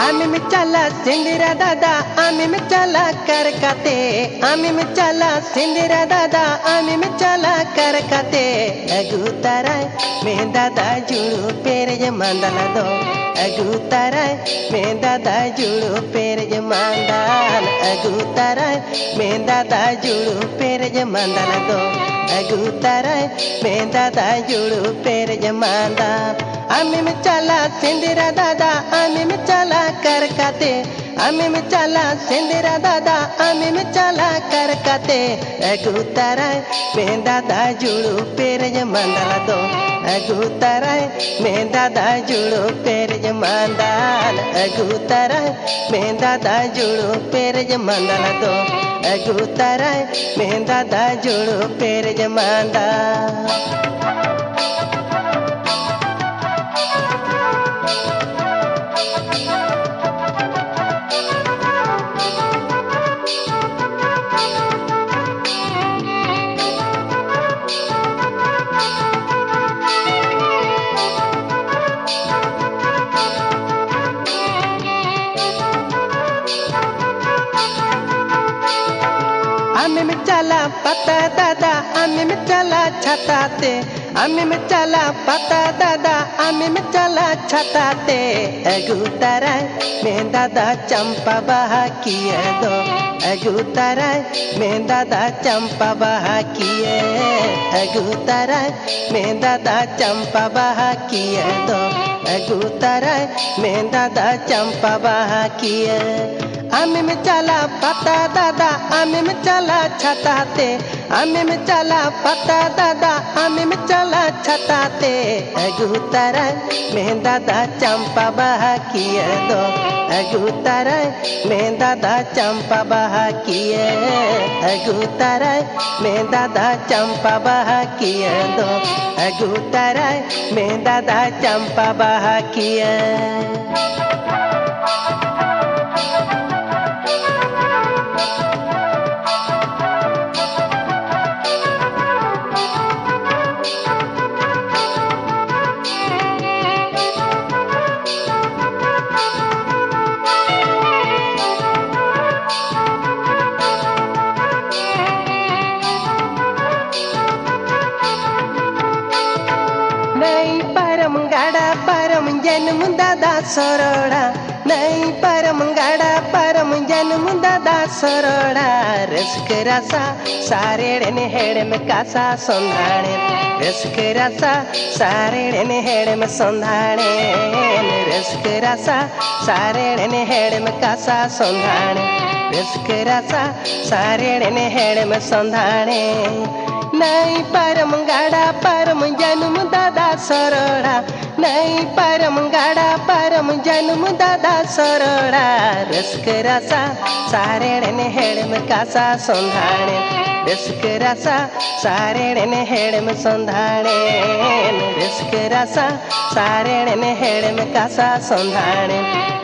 आमी में चला सिंदिरा दादा आमी में चला करकते आमी में चला सिंदिरा दादा आमी में चला करकते अगुताराय में दादा जुड़ो पेर जे मंदला दो अगुताराय में दादा जुड़ो पेर जे मंदाल अगुताराय में दादा जुड़ो पेर जे मंदला दो अगुताराय में दादा जुड़ो पेर जे मंदा आमी में चला सिंदिरा दादा आमी में चला करकते आमी में चला सिंदिरा दादा आमी में चला करकते अगुताराय में दादा जुड़ो पेर जे मंदला दो अगुताराय में दादा जुड़ो पेर जे मंदाल अगुताराय में दादा जुड़ो पेर जे मंदला दो अगुताराय में दादा जुड़ो पेर जे मंदा आमी में चला पता दादा आमी में चला छताते आमी में चला पता दादा आमी में चला छताते अगुताराय में दादा चंपा बहा किए दो अगुताराय में दादा चंपा बहा किए अगुताराय में दादा चंपा बहा किए दो अगुताराय में दादा चंपा बहा किए आमी में चला पता दादा आमी में चला छताते आमी में चला पता दादा आमी में चला छताते अगुताराय में दादा चंपा बहा किए दो अगुताराय में दादा चंपा बहा किए अगुताराय में दादा चंपा बहा किए दो अगुताराय में दादा चंपा बहा किए नहीं परम गाड़ा परम जन्म दादा सरोड़ा नहीं परम गाड़ा परम जन्म दादा सरोड़ा रसक रसा सारेड़ ने हेड़ में कासा संधाणे रसक रसा सारेड़ ने हेड़ में संधाणे रसक रसा सारेड़ ने हेड़ में कासा संधाणे रसक रसा सारेड़ ने हेड़ में संधाणे नहीं परम गाड़ा परम जन्म दादा सरोड़ा नहीं परम गाड़ा परम जन्म दादा सरोड़ा रसक रसा सारेड़ ने हेड़ में कासा संधाणे रसक रसा सारेड़ ने हेड़ में संधाणे रसक रसा सारेड़ ने हेड़ में कासा संधाणे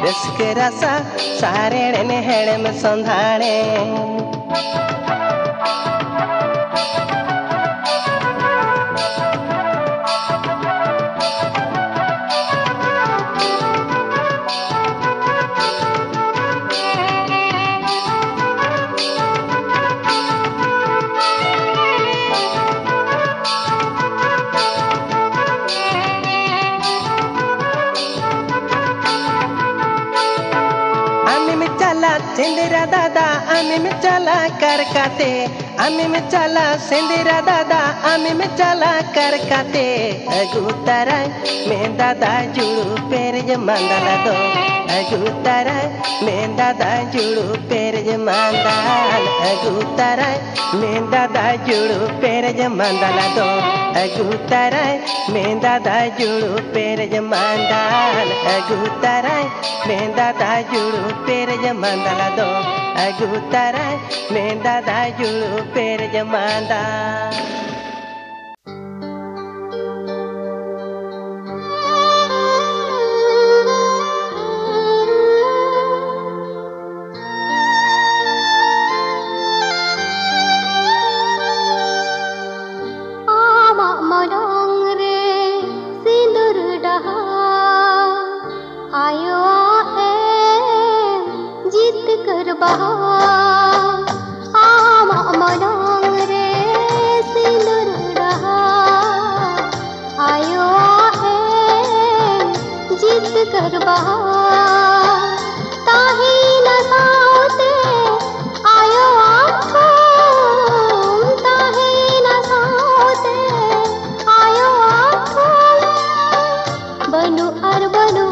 रसक रसा सारेड़ ने हेड़ में संधाणे सिंदिरा दादा आमी में चला करकते आमी में चला सिंदिरा दादा आमी में चला करकते अगुताराय में दादा जुड़ो पेर जे मंदला दो अगुताराय में दादा जुड़ो पेर जे मंदाल अगुताराय में दादा जुड़ो पेर जे मंदला दो अगुताराय में दादा जुड़ो पेर जे मंदाल अगुताराय में दादा जुड़ो पेर जे मंदला दो अगुताराय में दादा जुड़ो पेर जे मंदा आयो ए बहार आमा मलंग रे सिंदूर रहा आयो है जीत कर बहार ताही न साते आयो आँखों ताही न साते आयो आँखों बनु अर बनु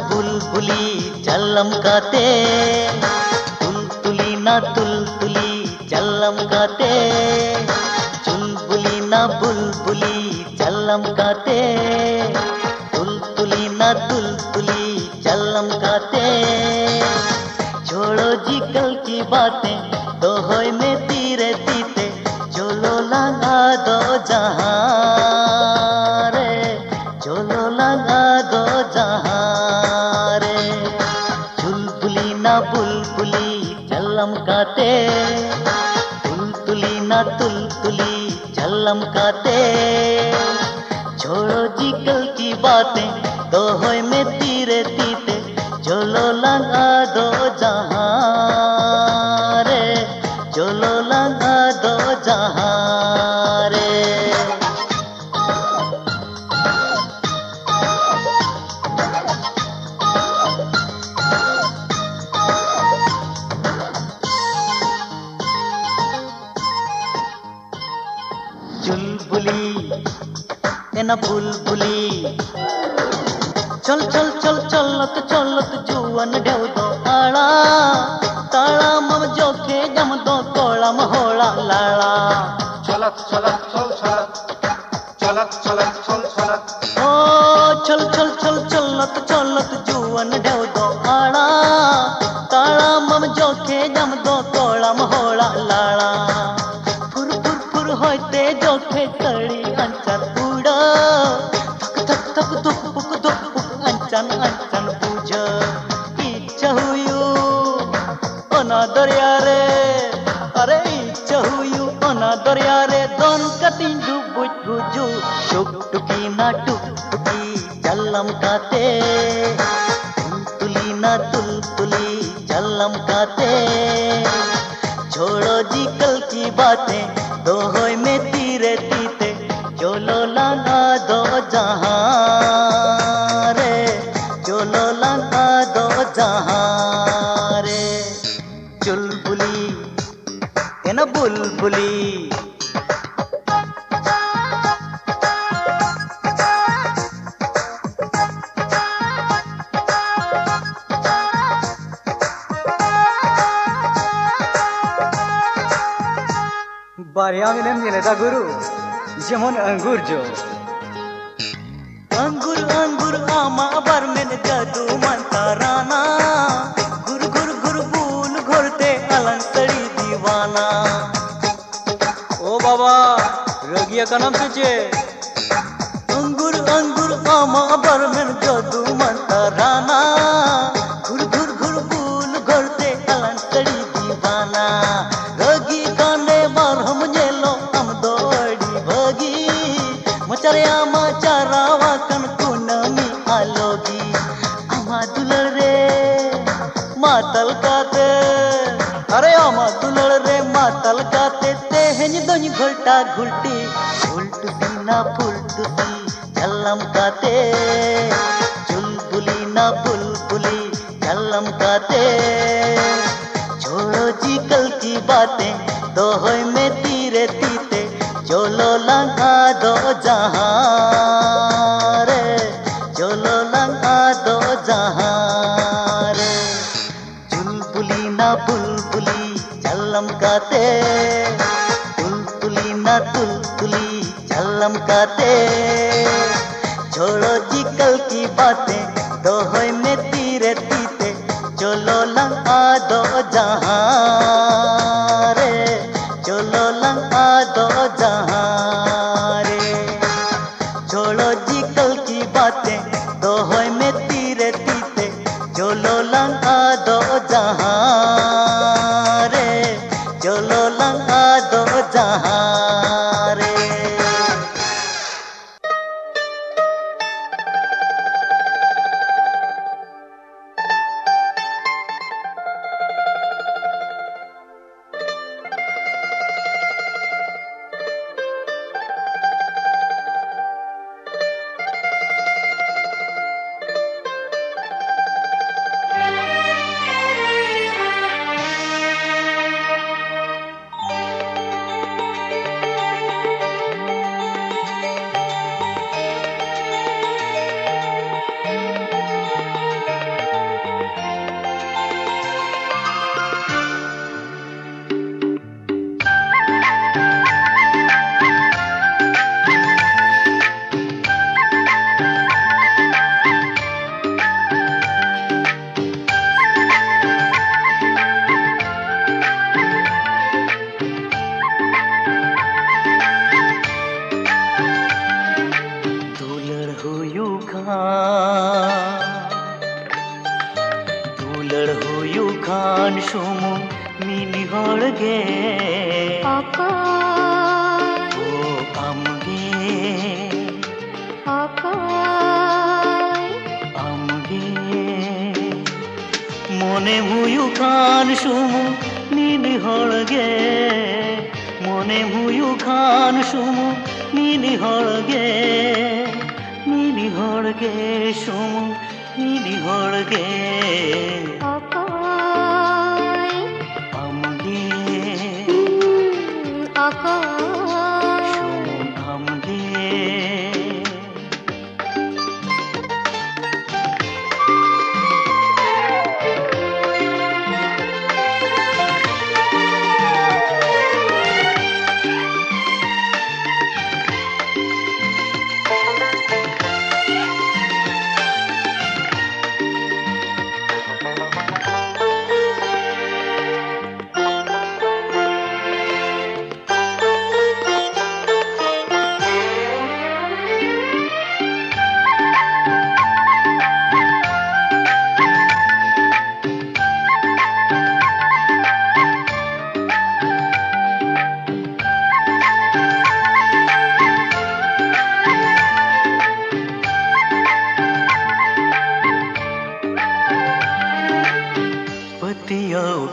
बुलबुली चल्लम गाते, तुलतुली ना तुलतुली चल्लम गाते, चुलबुली ना बुलबुली चल्लम गाते, तुलतुली ना तुलतुली चल्लम लमकाते। छोड़ो जी कल की बातें, दोहोय में तीरे तीते, चलो लगा दो जहां रे, चलो लगा दो जहां रे। चुलबुली ना बुलबुली चल लमकाते, तुलतुली ना तुलतुली चल लमकाते। छोड़ो जी कल की बातें, दोहोय में तीरे तीते, चलो लगा दो जहां रे, चलो लगा दो जहां रे। चुलबुली ए ना बुलबुली, चल चल चल चलत जुवन ढेव दो आड़ा, ताड़ा मम जोखे जम दो कोला महोड़ा लाड़ा। चलत चलत चल चलत, चलत चलत चल चलत। ओ चल चल चल चलत जुवन ढेव दो आड़ा, ताड़ा मम जोखे जम दो कोला महोड़ा लाड़ा। फुर फुर फुर होते जोखे कड़ी अंचन उड़ा, थक थक थक दुख पुक दुख पुक अंचन अंचन पूज। इच्छा हुयू ओना दरिया रे, अरे इच्छा हुयू ओना दरिया रे, दोन कटिंग डुबुज गुजू। टुक टुकी ना टुक टुकी चल लमकाते, तुलतुली ना तुलतुली चल लमकाते। छोड़ो जी कल की बातें, दोहोय में तीरे तीते, चलो लगा दो जहां रे, चलो लगा दो जहां रे। चुलबुली ए ना बुलबुली, बारिया मिले मिले ता गुरु जेमन अंगूर जो। अंगुर अंगुर आमा बर में जादू मनता राना, गुर गुर गुर बूल घोरते अलंकड़ी दीवाना। ओ बाबा रगिया का नाम सोचे। अंगुर अंगुर आमा बर में जादू मनता राना, घुर घुर घुर बूल घोरते अलंकड़ी दीवाना। रगी कांडे बार हम जेलो हम दौड़ी भगी, मचरिया मचरावा कन कुनमी आलोगी। अमा दुलड़ रे मातल काते, अरे अमा दुलड़ रे मातल काते, तेहन दोनी घोल्टा घुल्टी, उल्टुसी ना फुलटुसी चल लमकाते। चुलबुली ना बुलबुली चल लमकाते। छोड़ो जी कल की बातें, दोहोय में तीरे तीते, चलो लगा दो जहां रे, चलो लगा दो जहां रे। चुलबुली ना बुलबुली चल लमकाते, तुलतुली ना तुलतुली चल लमकाते। छोड़ो जी कल की बातें, दोहोय में तीरे तीते, चलो लगा दो जहां रे, चलो लगा दो जहां रे। छोड़ो जी कल की बातें, दोहोय में तीरे तीते, चलो लगा दो जहां रे, चलो लगा दो जहां रे। khan sumung mini holge Akai o amge Akai amge mone huyu khan sumung mini holge mone huyu khan sumung mini holge sumung mini holge Akai amge Akai sumung amge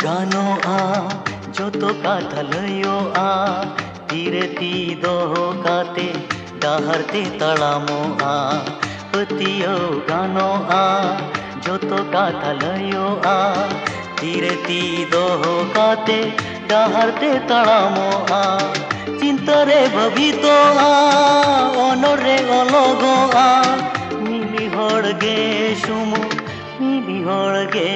गानो जोतो काथा लयो तीरे ती दोहो काते डाहरते तड़ामो पतियो गानो जोतो काथा लयो तीरे ती दोहो काते डाहरते तड़ामो चिंतरे भवितो ओनरे ओलोगो मिली होड़गे सुमु मिली होड़गे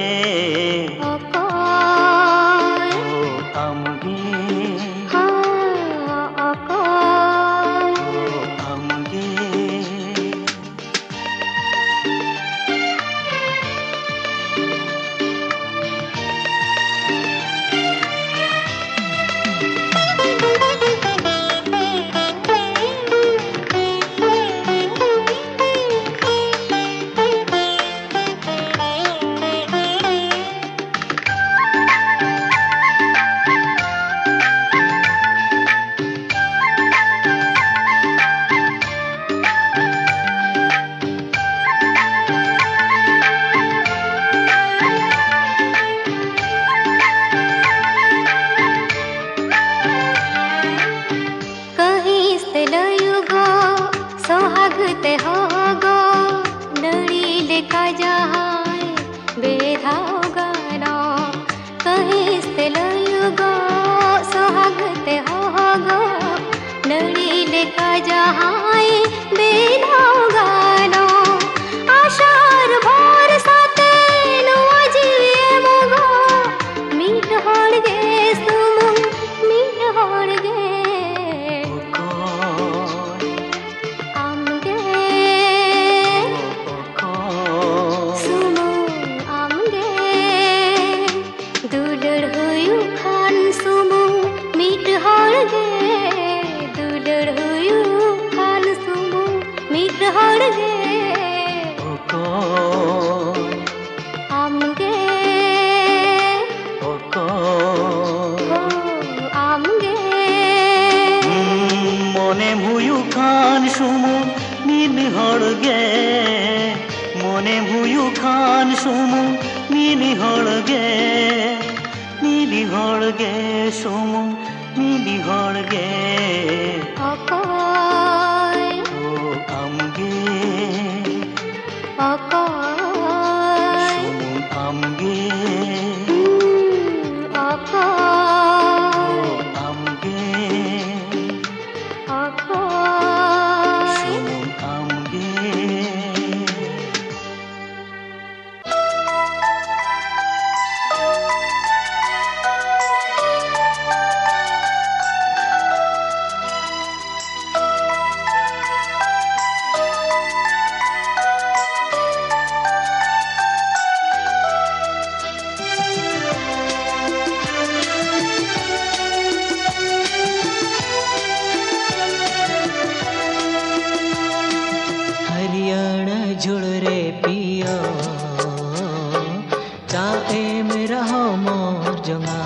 जंगा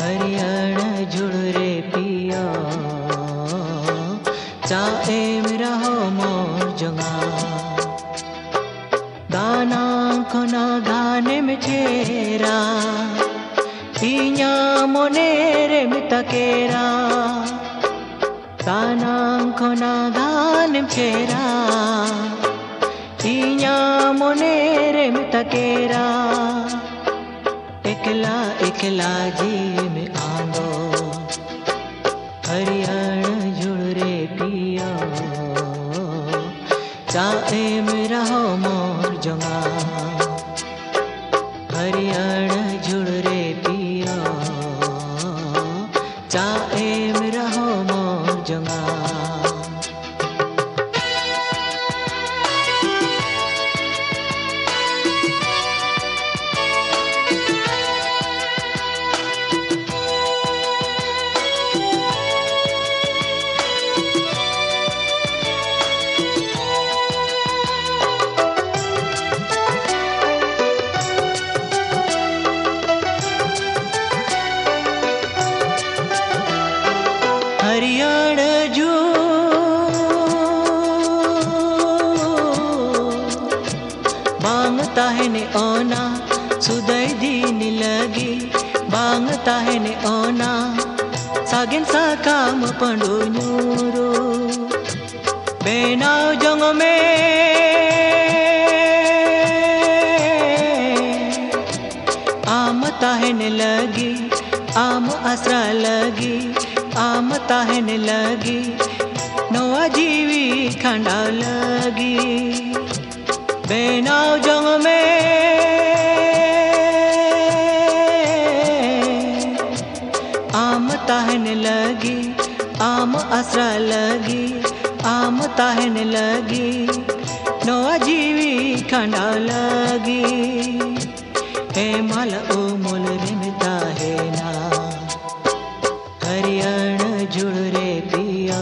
हरियाण जुड़ रे पिया चाहे मेरा हो मोर जंगा दाना कोना गाने में चेरा पिया मोने रे मितकेरा दाना कोना गाने में चेरा पिया मोने रे मितकेरा एकला एकला जी में आंदो हरियाण जुड़ रे पिया चाहे मेरा हो मोर जंगा हरियाण जुड़ रे पिया चाहे मेरा हो मोर जंगा हरियाण जू बांगता है ने ओना सुदय दीन लगी बांगता है ने ओना सागिन सा काम पंडो न्यूरो बेनाव जंग में आम ताहने लगी आम आसरा लगी आम ताहने लगी नवा जीवी खंडा लगी बेनाव जंग में आम ताहने लगी आम आसरा लगी आम ताहने लगी नवा जीवी खंडा लगी हे माल ओ मोल रे मिता है ना हरियाण जुड़ रे पिया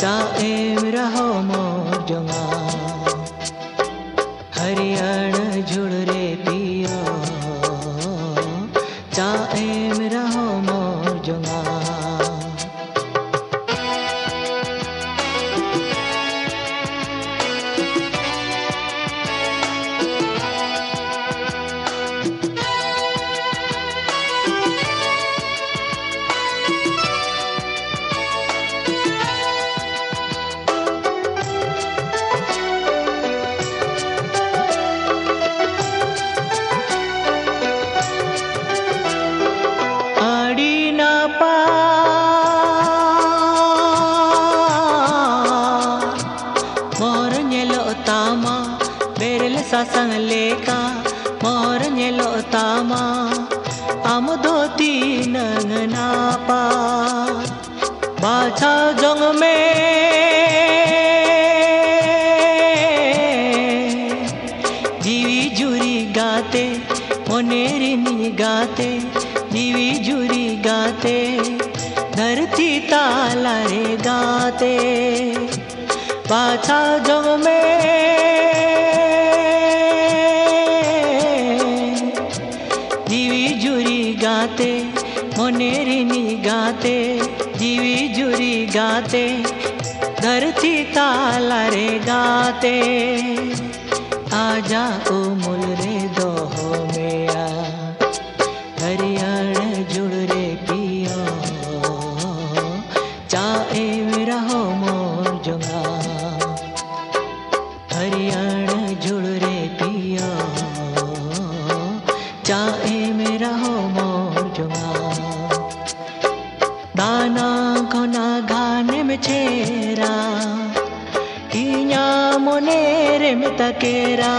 चाहे मेरा हो मोर जंगा हरियाण जुड़ रे पिया चाहे मेरा हो मोर जंगा सासंग लेका मोर नेलो तामा आम धोती नंगना पा बाछा जंग में जीवी जुरी गाते मोनेरी नी गाते जीवी जुरी गाते धरती ताला रे गाते बाछा जंग में गाते मोनेरी नी गाते जीवी जुरी गाते धरती ताला रे गाते आजा ओ मुल रे दोहो मेरा हरियाण जुड़ रे पिया चाहे मेरा हो मोर जंगा हरियाण जुड़ रे पिया चाहे मेरा हो मोर जंगा दाना कोना गाने में चेरा इया मोने रे मितकेरा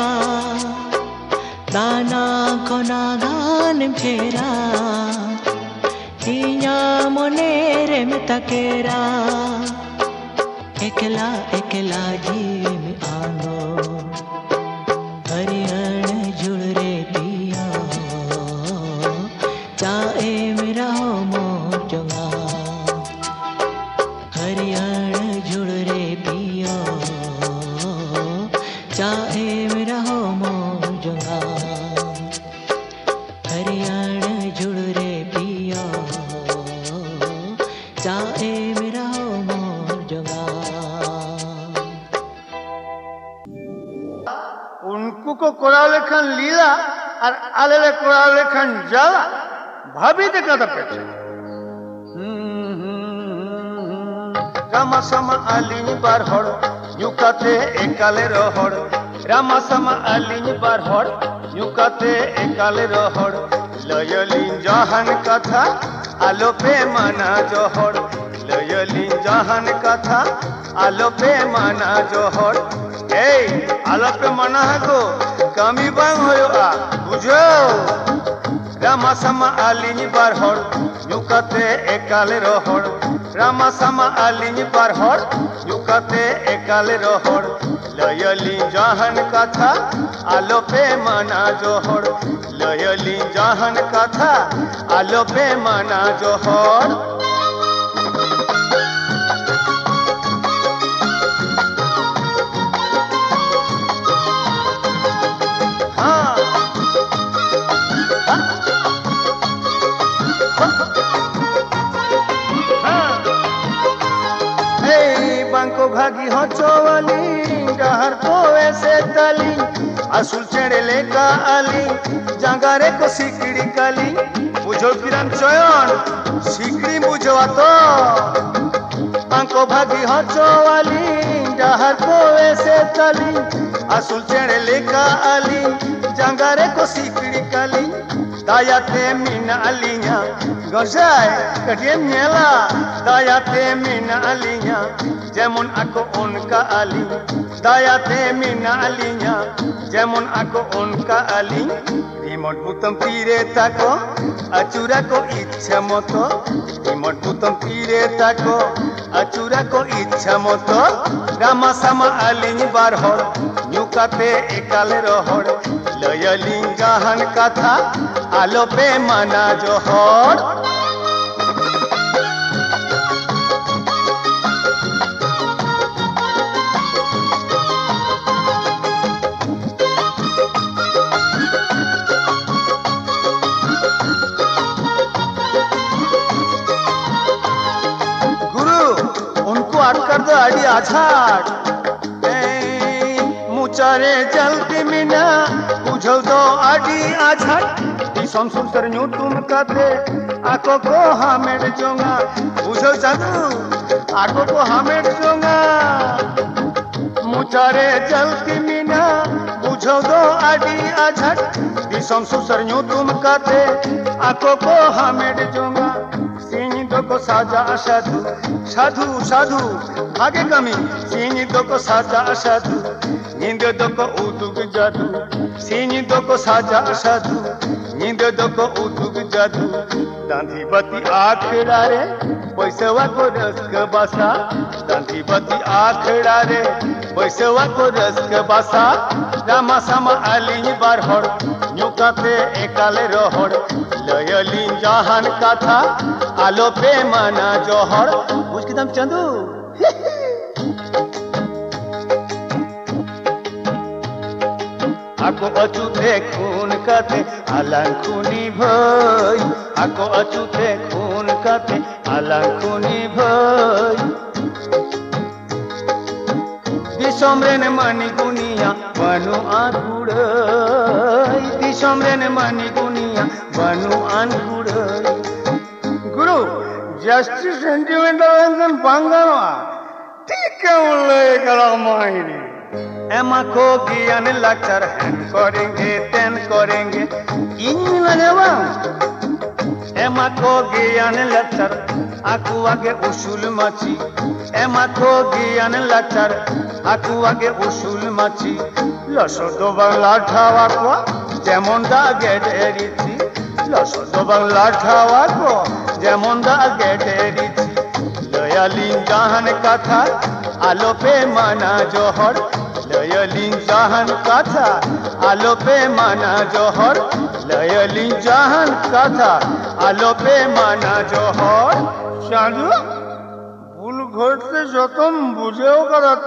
दाना कोना गाने में चेरा इया मोने रे मितकेरा एकला एकला जी में आंदो हरियाण जुड़ रे पिया चाहे मेरा हो मोर जंगा हरियाण जुड़ रे पिया चाहे मेरा हो मोर जंगा उनको को कोराव लेखन लीला और आले ले कोराव लेखन जाला भाभी ते कदा पेचे रामासमा आलिनी बारहड़ युकाते एकाले रहड़ रामासमा आलिनी बारहड़ युकाते एकाले रहड़ लयली जहान कथा आलोपे माना जोहड़ लयली जहान कथा आलोपे माना जोहड़ ए आलोपे माना है को कमी बांग होयो आ बुझो रामासमा आलिनी बारहड़ युकाते एकाले रहड़ रामासमा आलिनी बारहड़ युकाते एकाले रहड़ लयली जहान कथा आलोपे माना जोहड़ लयली जहान कथा आलोपे माना जोहड़ बांको भागी हो चोवली डहर को ऐसे तली असुल चेड़े लेका आली जांगारे को सिकड़ी काली बुझो किरण चयन सिकड़ी बुझवा तो बांको भागी हो चोवली डहर को ऐसे तली असुल चेड़े लेका आली जांगारे को सिकड़ी काली दायाते मीना अलिया गजाय कटिए मेला दायाते मीना अलिया जेमन आको उनका आली दायाते मीना अलिया जेमन आको उनका आली रिमोट बुतम पीरे ताको अचूरा को इच्छा मतो रिमोट बुतम पीरे ताको अचूरा को इच्छा मतो रामासमा आलिनी बारहड़ युकाते एकाले रहड़ लयली जहान कथा आलोपे माना जोहड़ गुरु उनको अट कर दो अड़ी आछाड़ मुचारे जल्दी मिना बुझो दो आड़ी आछाड़ दिसम सुसर न्यू तुम काते आको को हामेड जोंगा बुझो जादू आको को हामेड जोंगा मुचारे जल्दी मिना बुझो दो आड़ी आछाड़ दिसम सुसर न्यू तुम काते आको को हामेड जोंगा सिंह दो को साजा साधु साधु साधु आगे कमी सिंह दो को साजा साधु नींद दो को उदुग जादू सिंह दो को साजा साधु नींद दो को उदुग जादू दांधी बती आखड़ा रे पैसवा को रस्क बासा दांधी बती आखड़ा रे पैसवा को रस्क बासा रामासमा आलिनी बारहड़ युकाते एकाले रहड़ लयली जहान कथा आलोपे माना जोहड़ बुझ के दम चंदू आको अचूते खून काते आलांखुनी भई आको अचूते खून काते आलांखुनी भई दिसमरेन मानी गुनिया बनु आनगुड़ई दिसमरेन मानी गुनिया बनु आनगुड़ई गुरु जस्टिस सेंटिमेंटल पांगावा ठीक है उल्ले करा मायने एमा को ज्ञान लक्षर हैन करेंगे तेन करेंगे इन लगवा एमा को ज्ञान लक्षर आकू आगे उसूल माची एमा को ज्ञान लक्षर आकू आगे उसूल माची लसो दो बांग्ला ठावा को जेमन दा गेडेरिची लसो दो बांग्ला ठावा को जेमन दा गेडेरिची लयली जहान कथा आलोपे माना जोहड़ लयली जहान कथा आलोपे माना जोहड़ लयली जहान कथा आलोपे माना जोहड़ साधु भूल घटते जतम बुझेओ करत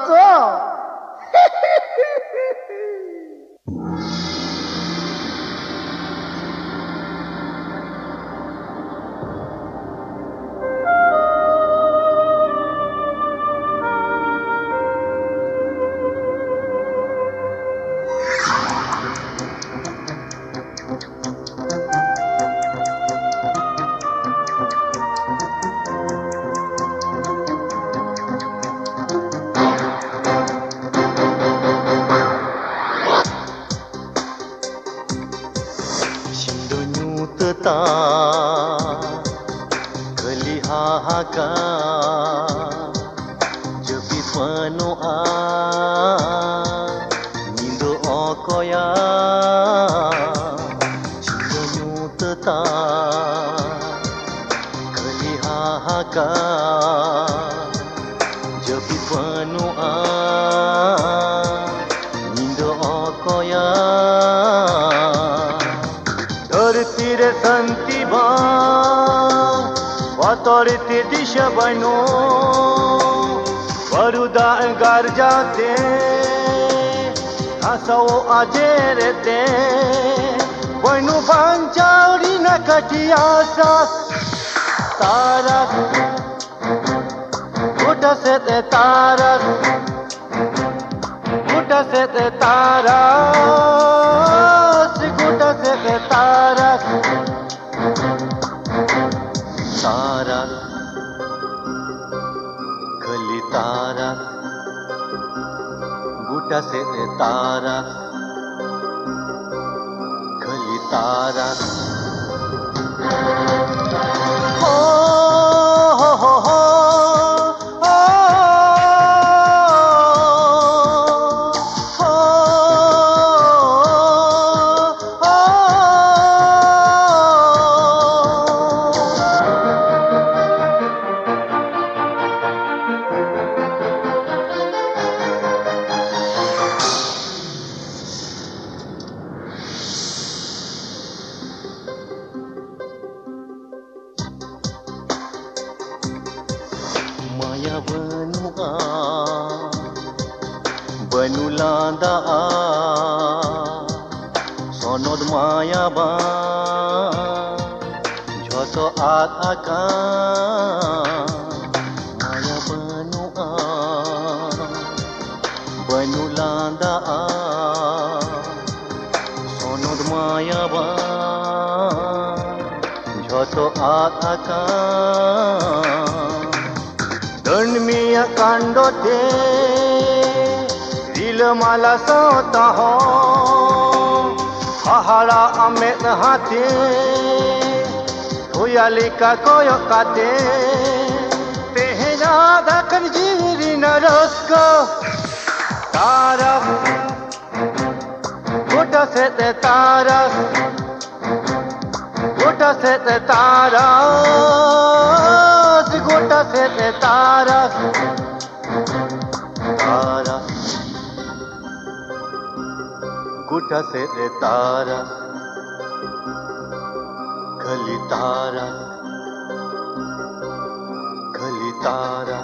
ta kelihahakan jepi panu a nindo okoya cinta teta kelihahakan jepi panu a nindo okoya धरती रे संति वातोरती दिशा बनो वरुदा अंगार जाते हंसो आजे रहते बनो बांचारी न कटिया सा तारा गोटा से तारा गोटा से तारा गोटा से तारा तारा खली तारा गोटा से तारा खली तारा हो हो हो हो Maya benua benulanda sonod maya ba joto at akan maya benua benulanda sonod maya ba joto at akan दंडमिया कांडोते रील माला सोता हो हाहाड़ा अमेत हाथे होयालिका कोयो काते तेहना दाखन जीरी नरस्को तारा गोटा से तारा गोटा से तारा गोटा से तारा तारा गोटा से तारा खली तारा खली तारा